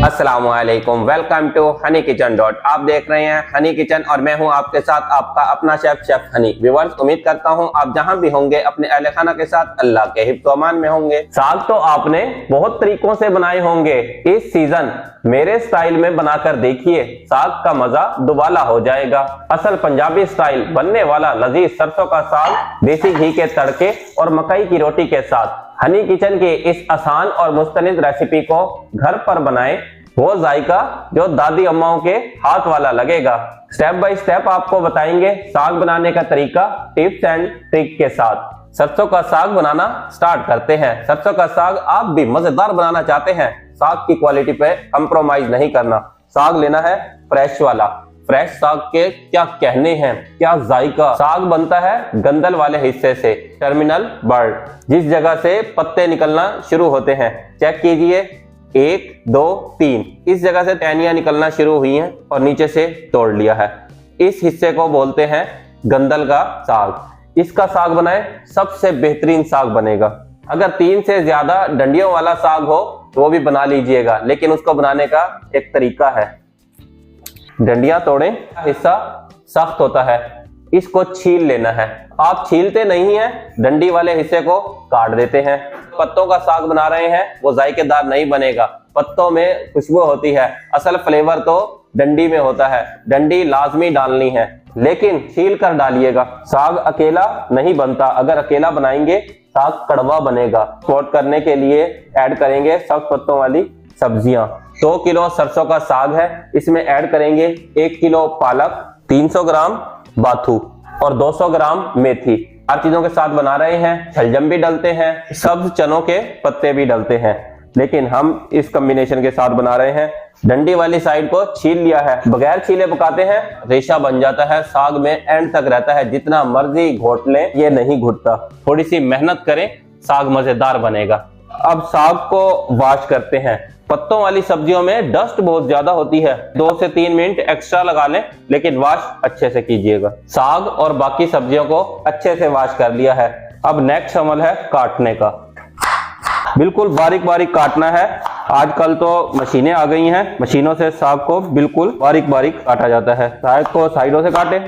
अस्सलामुअलैकुम, welcome to Honey Kitchen dot. आप देख रहे हैं हनी किचन और मैं हूं आपके साथ आपका अपना शेफ हनी। व्यूअर्स, उम्मीद करता हूं आप जहां भी होंगे अपने अहले खाना के साथ अल्लाह के हिफ्ज़ अमान में होंगे। साग तो आपने बहुत तरीकों से बनाए होंगे, इस सीजन मेरे स्टाइल में बनाकर देखिए, साग का मजा दुबाला हो जाएगा। असल पंजाबी स्टाइल बनने वाला लजीज सरसों का साग देसी घी के तड़के और मकई की रोटी के साथ हनी किचन की इस आसान और मुस्तनिद रेसिपी को घर पर बनाएं, वो जायका जो दादी अम्माओं के हाथ वाला लगेगा। स्टेप बाय स्टेप आपको बताएंगे साग बनाने का तरीका, टिप्स एंड ट्रिक के साथ। सरसों का साग बनाना स्टार्ट करते हैं। सरसों का साग आप भी मजेदार बनाना चाहते हैं, साग की क्वालिटी पे कंप्रोमाइज नहीं करना। साग लेना है फ्रेश वाला। फ्रेश साग के क्या कहने हैं, क्या जायका। साग बनता है गंदल वाले हिस्से से, टर्मिनल बर्ड, जिस जगह से पत्ते निकलना शुरू होते हैं। चेक कीजिए, 1 2 3 इस जगह से टहनियां निकलना शुरू हुई हैं और नीचे से तोड़ लिया है। इस हिस्से को बोलते हैं गंदल का साग। इसका साग बनाए सबसे बेहतरीन साग बनेगा। अगर 3 से ज्यादा डंडियों वाला साग हो तो वो भी बना लीजिएगा, लेकिन उसको बनाने का एक तरीका है। डंडियां तोड़ें, हिस्सा सख्त होता है, इसको छील लेना है। आप छीलते नहीं हैं, डंडी वाले हिस्से को काट देते हैं। पत्तों का साग बना रहे हैं वो जायकेदार नहीं बनेगा, पत्तों में खुशबू होती है, असल फ्लेवर तो डंडी में होता है। डंडी लाजमी डालनी है, लेकिन छील कर डालिएगा। साग अकेला नहीं बनता, अगर अकेला बनाएंगे साग कड़वा बनेगा। स्पोर्ट करने के लिए ऐड करेंगे सख्त पत्तों वाली सब्जियां। 2 किलो सरसों का साग है, इसमें ऐड करेंगे 1 किलो पालक, 300 ग्राम बाथू और 200 ग्राम मेथी। 4 चीजों के साथ बना रहे हैं। शलजम भी डलते हैं, सब्ज चनों के पत्ते भी डलते हैं, लेकिन हम इस कॉम्बिनेशन के साथ बना रहे हैं। डंडी वाली साइड को छील लिया है, बगैर छीले पकाते हैं रेशा बन जाता है, साग में एंड तक रहता है। जितना मर्जी घोट लें ये नहीं घुटता। थोड़ी सी मेहनत करें, साग मजेदार बनेगा। अब साग को वॉश करते हैं। पत्तों वाली सब्जियों में डस्ट बहुत ज्यादा होती है, 2 से 3 मिनट एक्स्ट्रा लगा लें, लेकिन वॉश अच्छे से कीजिएगा। साग और बाकी सब्जियों को अच्छे से वॉश कर लिया है। अब नेक्स्ट अमल है काटने का। बिल्कुल बारीक बारीक काटना है। आजकल तो मशीनें आ गई हैं, मशीनों से साग को बिल्कुल बारीक बारीक काटा जाता है। साग को साइडों से काटें,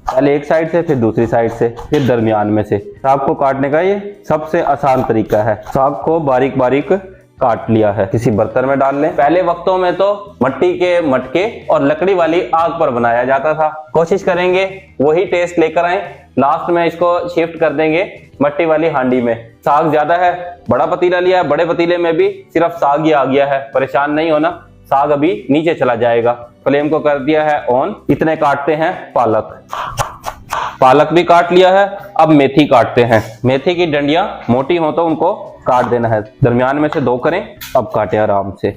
पहले एक साइड से, फिर दूसरी साइड से, फिर दरमियान में से। साग को काटने का ये सबसे आसान तरीका है। साग को बारीक बारीक काट लिया है, किसी बर्तन में डाल लें। पहले वक्तों में तो मिट्टी के मटके और लकड़ी वाली आग पर बनाया जाता था। कोशिश करेंगे वही टेस्ट लेकर आए। लास्ट में इसको शिफ्ट कर देंगे मिट्टी वाली हांडी में। साग ज्यादा है, बड़ा पतीला लिया है, बड़े पतीले में भी सिर्फ साग ही आ गया है। परेशान नहीं होना, साग अभी नीचे चला जाएगा। फ्लेम को कर दिया है ऑन। इतने काटते हैं पालक। पालक भी काट लिया है। अब मेथी काटते हैं। मेथी की डंडियां मोटी हो तो उनको काट देना है, दरमियान में से 2 करें। अब काटे आराम से।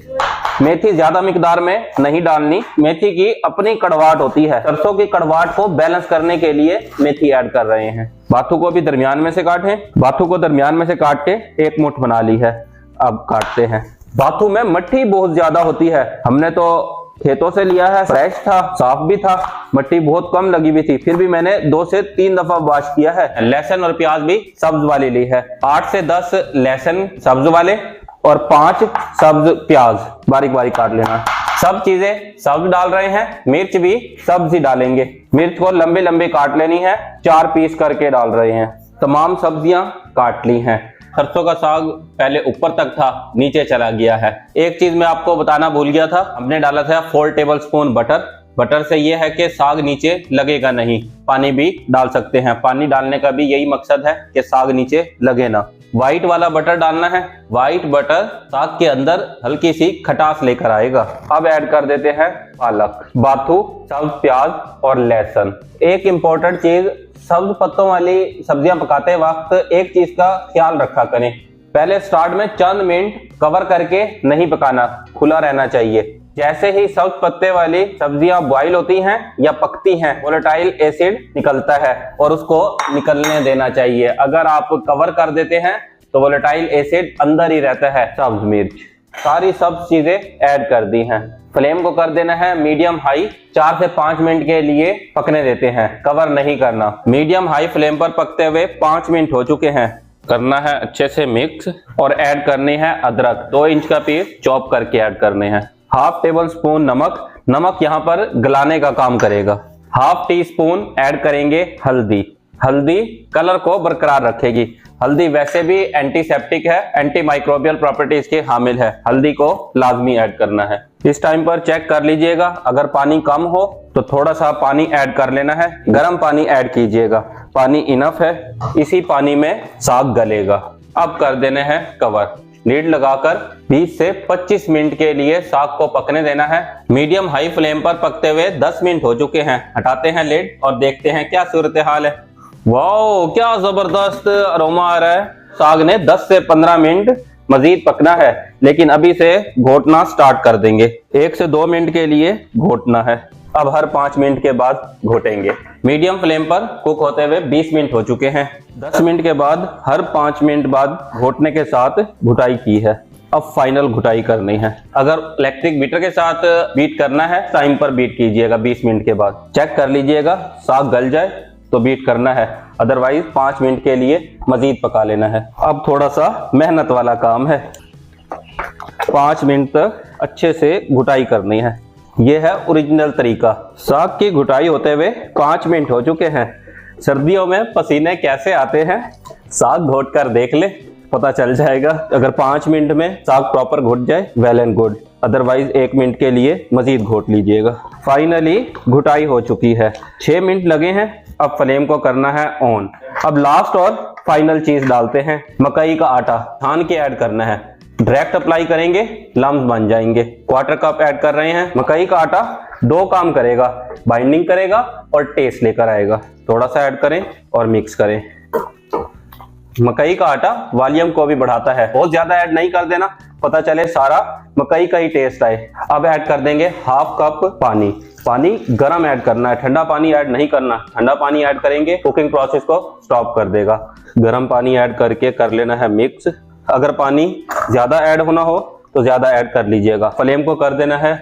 मेथी ज्यादा मिकदार में नहीं डालनी, मेथी की अपनी कड़वाहट होती है। सरसों की कड़वाहट को बैलेंस करने के लिए मेथी ऐड कर रहे हैं। बाथू को भी दरमियान में से काटें। बाथू को दरमियान में से काट के 1 मुट्ठ बना ली है। अब काटते हैं। बाथू में मट्टी बहुत ज्यादा होती है, हमने तो खेतों से लिया है, फ्रेश था, साफ भी था, मट्टी बहुत कम लगी हुई थी, फिर भी मैंने 2 से 3 दफा वॉश किया है। लहसुन और प्याज भी सब्ज वाली ली है। 8 से 10 लहसुन सब्ज वाले और 5 सब्ज प्याज बारीक बारीक काट लेना। सब चीजें सब्ज डाल रहे हैं, मिर्च भी सब्ज ही डालेंगे। मिर्च को लंबे लंबे काट लेनी है, 4 पीस करके डाल रहे हैं। तमाम सब्जियां काट ली हैं। सरसों का साग पहले ऊपर तक था, नीचे चला गया है। एक चीज मैं आपको बताना भूल गया था, हमने डाला था 4 टेबलस्पून बटर। बटर से यह है कि साग नीचे लगेगा नहीं। पानी भी डाल सकते हैं, पानी डालने का भी यही मकसद है कि साग नीचे लगे ना। व्हाइट वाला बटर डालना है, व्हाइट बटर साग के अंदर हल्की सी खटास लेकर आएगा। अब ऐड कर देते हैं पालक, बाथू, सब्ज प्याज और लहसुन। एक इंपॉर्टेंट चीज, सब्ज पत्तों वाली सब्जियां पकाते वक्त एक चीज का ख्याल रखा करें, पहले स्टार्ट में चंद मिनट कवर करके नहीं पकाना, खुला रहना चाहिए। जैसे ही सब्ज पत्ते वाली सब्जियां बॉईल होती हैं या पकती हैं, वोलेटाइल एसिड निकलता है और उसको निकलने देना चाहिए। अगर आप कवर कर देते हैं तो वोलेटाइल एसिड अंदर ही रहता है। सब्ज मिर्च, सारी सब चीजें ऐड कर दी हैं। फ्लेम को कर देना है मीडियम हाई, 4 से 5 मिनट के लिए पकने देते हैं, कवर नहीं करना। मीडियम हाई फ्लेम पर पकते हुए 5 मिनट हो चुके हैं। करना है अच्छे से मिक्स और ऐड करनी है अदरक, 2 इंच का पीस चॉप करके ऐड करने हैं। हाफ टेबल स्पून नमक, नमक यहाँ पर गलाने का काम करेगा। हाफ टी स्पून ऐड करेंगे हल्दी, हल्दी कलर को बरकरार रखेगी। हल्दी वैसे भी एंटीसेप्टिक है, एंटी माइक्रोबियल प्रॉपर्टीज के हामिल है, हल्दी को लाजमी ऐड करना है। इस टाइम पर चेक कर लीजिएगा, अगर पानी कम हो तो थोड़ा सा पानी ऐड कर लेना है, गर्म पानी ऐड कीजिएगा, पानी इनफ है, इसी पानी में साग गलेगा। अब कर देने हैं कवर, लीड लगाकर 20 से 25 मिनट के लिए साग को पकने देना है। मीडियम हाई फ्लेम पर पकते हुए 10 मिनट हो चुके हैं, हटाते हैं लीड और देखते हैं क्या सूरत हाल है। वाओ, क्या जबरदस्त अरोमा आ रहा है। साग ने 10 से 15 मिनट मजीद पकना है, लेकिन अभी से घोटना स्टार्ट कर देंगे। 1 से 2 मिनट के लिए घोटना है, अब हर 5 मिनट के बाद घोटेंगे। मीडियम फ्लेम पर कुक होते हुए 20 मिनट हो चुके हैं। 10 मिनट के बाद हर 5 मिनट बाद घोटने के साथ घुटाई की है। अब फाइनल घुटाई करनी है। अगर इलेक्ट्रिक बीटर के साथ बीट करना है, टाइम पर बीट कीजिएगा। 20 मिनट के बाद चेक कर लीजिएगा, साग गल जाए तो बीट करना है, अदरवाइज 5 मिनट के लिए मजीद पका लेना है। अब थोड़ा सा मेहनत वाला काम है, 5 मिनट तक अच्छे से घुटाई करनी है। यह है ओरिजिनल तरीका। साग की घुटाई होते हुए 5 मिनट हो चुके हैं। सर्दियों में पसीने कैसे आते हैं, साग घोट कर देख ले, पता चल जाएगा। अगर 5 मिनट में साग प्रॉपर घुट जाए well and good, otherwise 1 minute के लिए मजीद घोट लीजिएगा। फाइनली घुटाई हो चुकी है, 6 मिनट लगे हैं। अब फ्लेम को करना है ऑन। अब लास्ट और फाइनल चीज डालते हैं, मकई का आटा छान के ऐड करना है। डायरेक्ट अप्लाई करेंगे लम्स बन जाएंगे। 1/4 कप ऐड कर रहे हैं। मकई का आटा 2 काम करेगा, बाइंडिंग करेगा और टेस्ट लेकर आएगा। थोड़ा सा ऐड करें और मिक्स करें। मकई का आटा वॉल्यूम को भी बढ़ाता है, बहुत ज्यादा ऐड नहीं कर देना, पता चले सारा मकई का ही टेस्ट आए। अब ऐड कर देंगे हाफ कप पानी। पानी गर्म ऐड करना है, ठंडा पानी ऐड नहीं करना। ठंडा पानी ऐड करेंगे कुकिंग प्रोसेस को स्टॉप कर देगा। गर्म पानी ऐड करके कर लेना है मिक्स। अगर पानी ज्यादा ऐड होना हो तो ज्यादा ऐड कर लीजिएगा। फ्लेम को कर देना है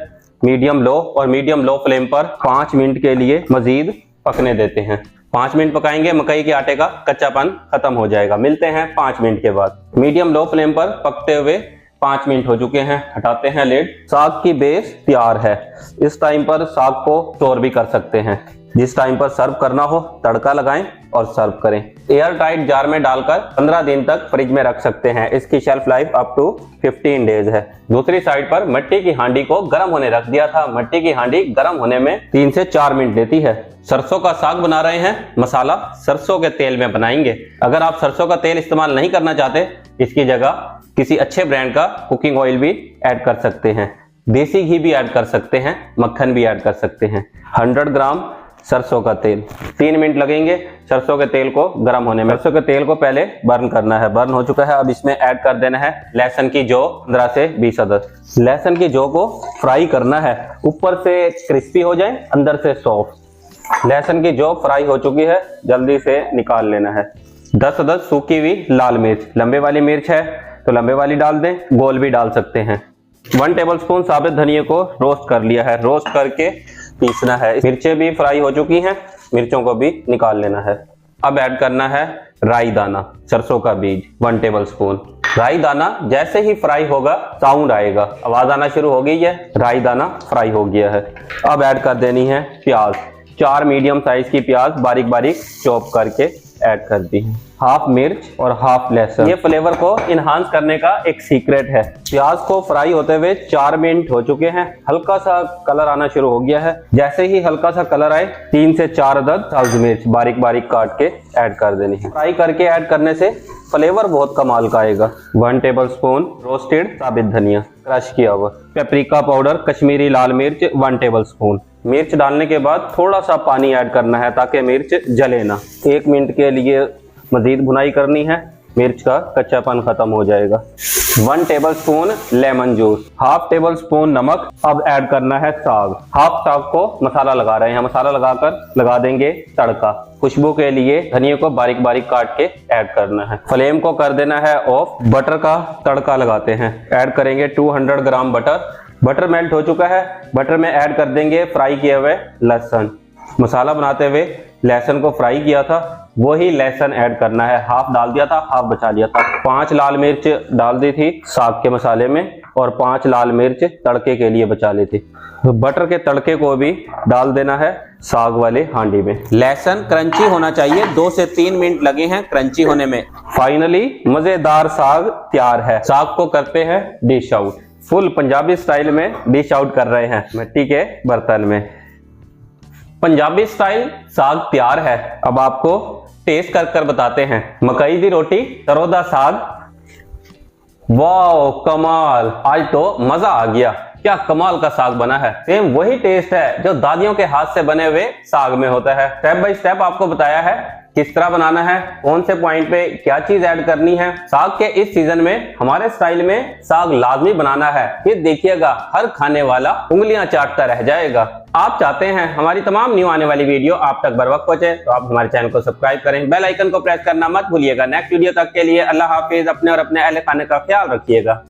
मीडियम लो और मीडियम लो फ्लेम पर 5 मिनट के लिए मजीद पकने देते हैं। 5 मिनट पकाएंगे, मकई के आटे का कच्चापन खत्म हो जाएगा। मिलते हैं 5 मिनट के बाद। मीडियम लो फ्लेम पर पकते हुए 5 मिनट हो चुके हैं, हटाते हैं लिड। साग की बेस तैयार है। इस टाइम पर साग को स्टोर भी कर सकते हैं। जिस टाइम पर सर्व करना हो तड़का लगाएं और सर्व करें। एयर टाइट जार में डालकर 15 दिन तक फ्रिज में रख सकते हैं। इसकी shelf life up to 15 days है। दूसरी साइड पर मिट्टी की हांडी को गर्म होने रख दिया था। मिट्टी की हांडी गर्म होने में 3 से 4 मिनट लेती है। सरसों का साग बना रहे हैं, मसाला सरसों के तेल में बनाएंगे। अगर आप सरसों का तेल इस्तेमाल नहीं करना चाहते, इसकी जगह किसी अच्छे ब्रांड का कुकिंग ऑयल भी ऐड कर सकते हैं। देसी घी भी ऐड कर सकते हैं, मक्खन भी ऐड कर सकते हैं। 100 ग्राम सरसों का तेल, 3 मिनट लगेंगे सरसों के तेल को गर्म होने में। सरसों के तेल को पहले बर्न करना है। बर्न हो चुका है। अब इसमें ऐड कर देना है लहसुन की जौ, 15 से 20 अदद। लहसुन की जौ को फ्राई करना है, ऊपर से क्रिस्पी हो जाए, अंदर से सॉफ्ट। लहसुन की जौ फ्राई हो चुकी है, जल्दी से निकाल लेना है। 10 अदद सूखी हुई लाल मिर्च, लंबे वाली मिर्च है तो लंबे वाली डाल दें, गोल भी डाल सकते हैं। 1 टेबलस्पून साबुत धनिया को रोस्ट कर लिया है, रोस्ट करके पीसना है। मिर्चें भी फ्राई हो चुकी हैं, मिर्चों को भी निकाल लेना है। अब ऐड करना है राई दाना, सरसों का बीज 1 टेबलस्पून। राई दाना जैसे ही फ्राई होगा साउंड आएगा, आवाज आना शुरू हो गई है, राई दाना फ्राई हो गया है। अब ऐड कर देनी है प्याज, 4 मीडियम साइज की प्याज बारीक बारीक चॉप करके ऐड कर दी है। हाफ मिर्च और हाफ लहसुन, ये फ्लेवर को इनहांस करने का एक सीक्रेट है। प्याज को फ्राई होते हुए 4 मिनट हो चुके हैं, हल्का सा कलर आना शुरू हो गया है। जैसे ही हल्का सा कलर आए 3 से 4 अदद सब्ज मिर्च बारीक बारीक काट के ऐड कर देनी है। फ्राई करके ऐड करने से फ्लेवर बहुत कमाल का आएगा। 1 टेबलस्पून रोस्टेड साबित धनिया क्रश किया हुआ। पेपरिका पाउडर कश्मीरी लाल मिर्च 1 टेबलस्पून। मिर्च डालने के बाद थोड़ा सा पानी ऐड करना है ताकि मिर्च जले ना। 1 मिनट के लिए मजीद भुनाई करनी है, मिर्च का कच्चापन खत्म हो जाएगा। 1 tablespoon lemon juice, half tablespoon नमक। अब ऐड करना है साग। हाफ साग को मसाला लगा रहे हैं, मसाला लगाकर लगा देंगे तड़का। खुशबू के लिए धनिया को बारीक बारीक काट के ऐड करना है। फ्लेम को कर देना है ऑफ। बटर का तड़का लगाते हैं। ऐड करेंगे 200 ग्राम बटर। बटर मेल्ट हो चुका है, बटर में ऐड कर देंगे फ्राई किए हुए लहसुन। मसाला बनाते हुए लहसुन को फ्राई किया था वही लहसुन ऐड करना है। हाफ डाल दिया था, हाफ बचा लिया था। 5 लाल मिर्च डाल दी थी साग के मसाले में और 5 लाल मिर्च तड़के के लिए बचा ली थी। बटर के तड़के को भी डाल देना है साग वाले हांडी में। लहसुन क्रंची होना चाहिए, 2 से 3 मिनट लगे हैं क्रंची होने में। फाइनली मजेदार साग तैयार है। साग को करते हैं dish out. Full Punjabi style में डिश आउट कर रहे हैं मिट्टी के बर्तन में। पंजाबी स्टाइल साग तैयार है। अब आपको टेस्ट कर कर बताते हैं। मकई दी रोटी, सरों दा साग, वाह कमाल, आज तो मजा आ गया। क्या कमाल का साग बना है। सेम वही टेस्ट है जो दादियों के हाथ से बने हुए साग में होता है। स्टेप बाय स्टेप आपको बताया है किस तरह बनाना है, कौन से पॉइंट पे क्या चीज ऐड करनी है। साग के इस सीजन में हमारे स्टाइल में साग लाजमी बनाना है। फिर देखिएगा हर खाने वाला उंगलियां चाटता रह जाएगा। आप चाहते हैं हमारी तमाम न्यू आने वाली वीडियो आप तक बर वक्त पहुंचे तो आप हमारे चैनल को सब्सक्राइब करें, बेल आइकन को प्रेस करना मत भूलिएगा। नेक्स्ट वीडियो तक के लिए अल्लाह हाफिज। अपने और अपने अहले खाने का ख्याल रखिएगा।